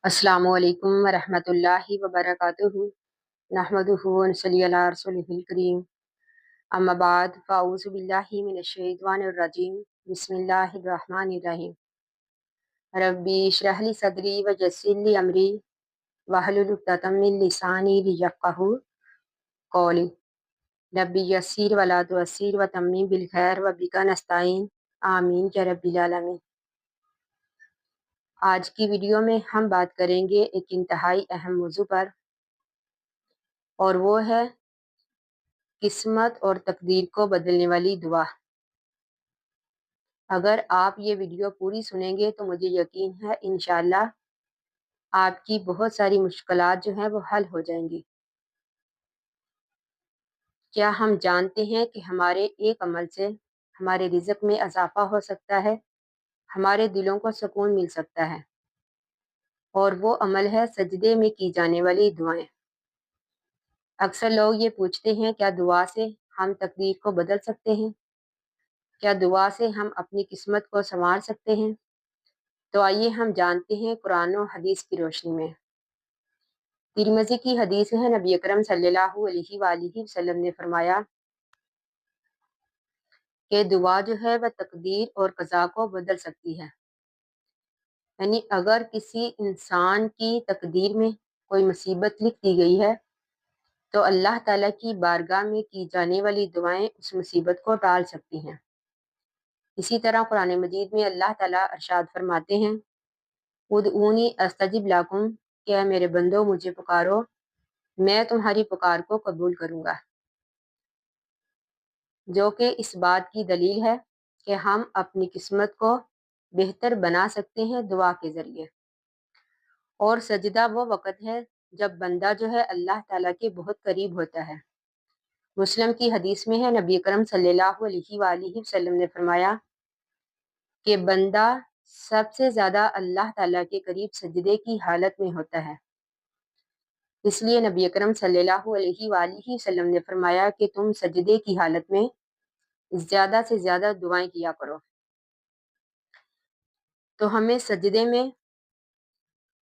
अस्सलामु अलैकुम वरहमतुल्लाहि वबरकातुहू नहमदुहु व नसल्ली अला रसूलिहिल करीम अम्मा बाद फ़अऊज़ु बिल्लाहि मिनश शैतानिर रजीम बिस्मिल्लाहिर रहमानिर रहीम रब्बी इश्रह ली सदरी व यस्सिर ली अमरी वहलुल उक़दतम मिन लिसानी लियफ़क़हू क़ौली रब्बी यस्सिर वला तुअस्सिर व तम्मिम बिल खैर व बिका नस्ताईन आमीन या रब्बिल आलमीन। आज की वीडियो में हम बात करेंगे एक इंतहाई अहम मौजू पर, और वो है किस्मत और तकदीर को बदलने वाली दुआ। अगर आप ये वीडियो पूरी सुनेंगे तो मुझे यकीन है इंशाअल्लाह आपकी बहुत सारी मुश्किलात जो हैं वो हल हो जाएंगी। क्या हम जानते हैं कि हमारे एक अमल से हमारे रिज़्क़ में इजाफा हो सकता है, हमारे दिलों को सुकून मिल सकता है, और वो अमल है सजदे में की जाने वाली दुआएं। अक्सर लोग ये पूछते हैं, क्या दुआ से हम तकदीर को बदल सकते हैं? क्या दुआ से हम अपनी किस्मत को संवार सकते हैं? तो आइए हम जानते हैं कुरान और हदीस की रोशनी में। तिरमिज़ी की हदीस है, नबी अकरम सल्लल्लाहु अलैहि वसल्लम ने फरमाया कि दुआ जो है वह तकदीर और क़ज़ा को बदल सकती है। यानी अगर किसी इंसान की तकदीर में कोई मुसीबत लिख दी गई है तो अल्लाह ताला की बारगाह में की जाने वाली दुआएं उस मुसीबत को टाल सकती हैं। इसी तरह कुरान मजीद में अल्लाह ताला इरशाद फरमाते हैं, उदऊनी अस्तजिब लाकुम, क्या मेरे बंदो मुझे पुकारो, मैं तुम्हारी पुकार को कबूल करूँगा। जो कि इस बात की दलील है कि हम अपनी किस्मत को बेहतर बना सकते हैं दुआ के ज़रिए। और सजदा वो वक़्त है जब बंदा जो है अल्लाह ताला के बहुत करीब होता है। मुस्लिम की हदीस में है, नबी अकरम सल्लल्लाहु अलैहि वसल्लम ने फरमाया कि बंदा सबसे ज़्यादा अल्लाह ताला के करीब सजदे की हालत में होता है। इसलिए नबी अकरम सल्लल्लाहु अलैहि वसल्लम ने फरमाया कि तुम सजदे की हालत में ज़्यादा से ज़्यादा दुआएं किया करो। तो हमें सजदे में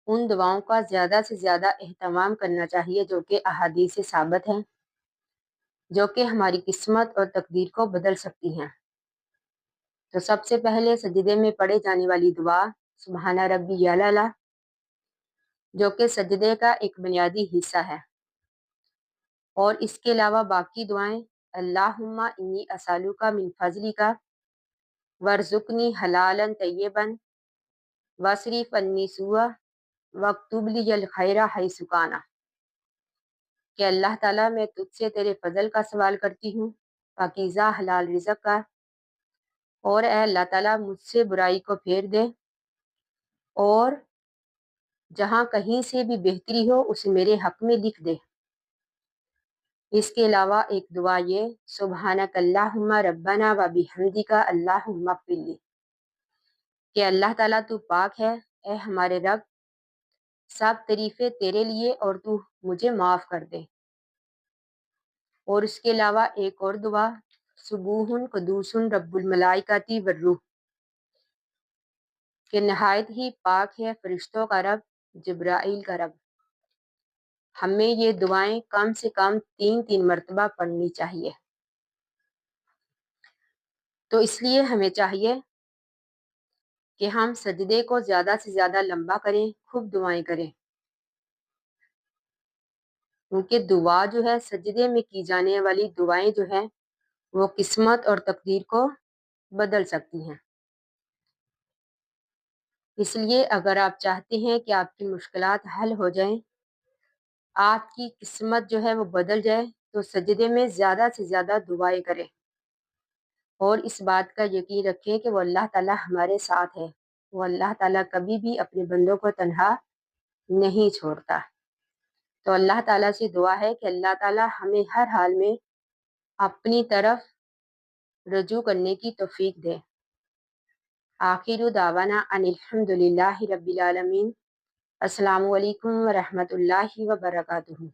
उन दुआओं का ज़्यादा से ज़्यादा एहतमाम करना चाहिए जो कि अहादीस से साबित हैं, जो कि हमारी किस्मत और तकदीर को बदल सकती हैं। तो सबसे पहले सजदे में पढ़े जाने वाली दुआ सुबहाना रब्बियल आला, जो कि सजदे का एक बुनियादी हिस्सा है। और इसके अलावा बाकी दुआएं, अल्लाहुम्मा इन्नी असअलुका मिन फज़लिका वर्ज़ुक़नी हलालन तय्यबन वस्रिफ़ अन्नी सुअ वक्तुब लियल खैरा हैसु काना, कि अल्लाह ताला मैं तुझसे तेरे फजल का सवाल करती हूँ, पाकीज़ा हलाल रिज़्क़ का, और ए अल्लाह ताला मुझसे बुराई को फेर दे और जहाँ कहीं से भी बेहतरी हो उसे मेरे हक में लिख दे। इसके अलावा एक दुआ ये, सुबहानक अल्लाहुम्मा रब्बना व बिहम्दिका अल्लाहुम्मा फ़िरली, कि अल्लाह ताला तू पाक है, ए हमारे रब, सब तरीफ़े तेरे लिए और तू मुझे माफ़ कर दे। और इसके अलावा एक और दुआ, सुबूहुन कुदूसुन रब्बुल मलाइकाति वर्रूह, कि नहायत ही पाक है फरिश्तों का रब, जिब्राइल का रब। हमें ये दुआएं कम से कम 3-3 मरतबा पढ़नी चाहिए। तो इसलिए हमें चाहिए कि हम सजदे को ज़्यादा से ज़्यादा लंबा करें, खूब दुआएं करें, क्योंकि दुआ जो है सजदे में की जाने वाली दुआएं जो है वो किस्मत और तकदीर को बदल सकती हैं। इसलिए अगर आप चाहते हैं कि आपकी मुश्किलात हल हो जाएं, आपकी किस्मत जो है वो बदल जाए, तो सजदे में ज़्यादा से ज़्यादा दुआएं करें और इस बात का यकीन रखें कि वो अल्लाह ताला हमारे साथ है। वो अल्लाह ताला कभी भी अपने बंदों को तन्हा नहीं छोड़ता। तो अल्लाह ताला से दुआ है कि अल्लाह ताला हमें हर हाल में अपनी तरफ रजू करने की तौफीक दे। आखिरु दावाना अनिल हम्दुलिल्लाहि रब्बिल आलमीन। अस्सलामु अलैकुम व रहमतुल्लाहि व बरकातुहू।